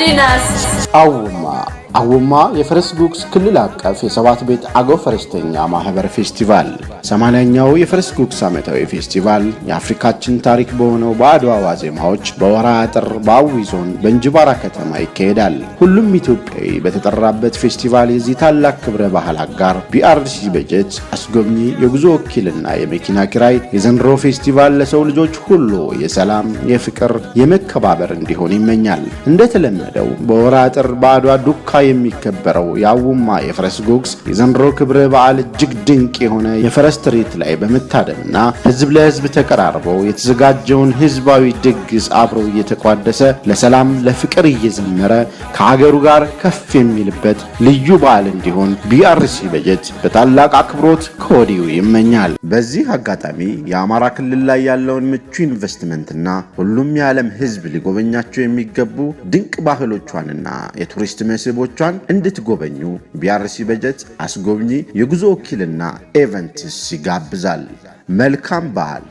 Adinas አውማ የፈረስ ጉግስ ክልል አቀፍ የሰባት ቤት አገው ፈረስተኛ ማህበር ፌስቲቫል 80ኛው የፈረስ ጉግስ ዓመታዊ ፌስቲቫል የአፍሪካችን ታሪክ በሆነው በአድዋ ዋዜማዎች በወርሃ ጥር በአዊ ዞን በእንጅባራ ከተማ ይካሄዳል። ሁሉም ኢትዮጵያዊ በተጠራበት ፌስቲቫል የዚህ ታላቅ ክብረ ባህል አጋር ቢአርሲ በጀት አስጎብኚ የጉዞ ወኪልና የመኪና ኪራይ የዘንድሮ ፌስቲቫል ለሰው ልጆች ሁሉ የሰላም የፍቅር የመከባበር እንዲሆን ይመኛል። እንደተለመደው በወርሃ ጥር በአድዋ ዱካ የሚከበረው የአውማ የፈረስ ጉግስ የዘንድሮ ክብረ በዓል እጅግ ድንቅ የሆነ የፈረስ ትርኢት ላይ በመታደምና ህዝብ ለህዝብ ተቀራርበው የተዘጋጀውን ህዝባዊ ድግስ አብሮ እየተቋደሰ ለሰላም ለፍቅር እየዘመረ ከሀገሩ ጋር ከፍ የሚልበት ልዩ በዓል እንዲሆን ቢአርሲ በጀት በታላቅ አክብሮት ከወዲሁ ይመኛል። በዚህ አጋጣሚ የአማራ ክልል ላይ ያለውን ምቹ ኢንቨስትመንትና ሁሉም የዓለም ህዝብ ሊጎበኛቸው የሚገቡ ድንቅ ባህሎቿንና የቱሪስት መስህቦቿን እንድትጎበኙ ቢአርሲ በጀት አስጎብኚ የጉዞ ወኪልና ኤቨንትስ ይጋብዛል። መልካም በዓል።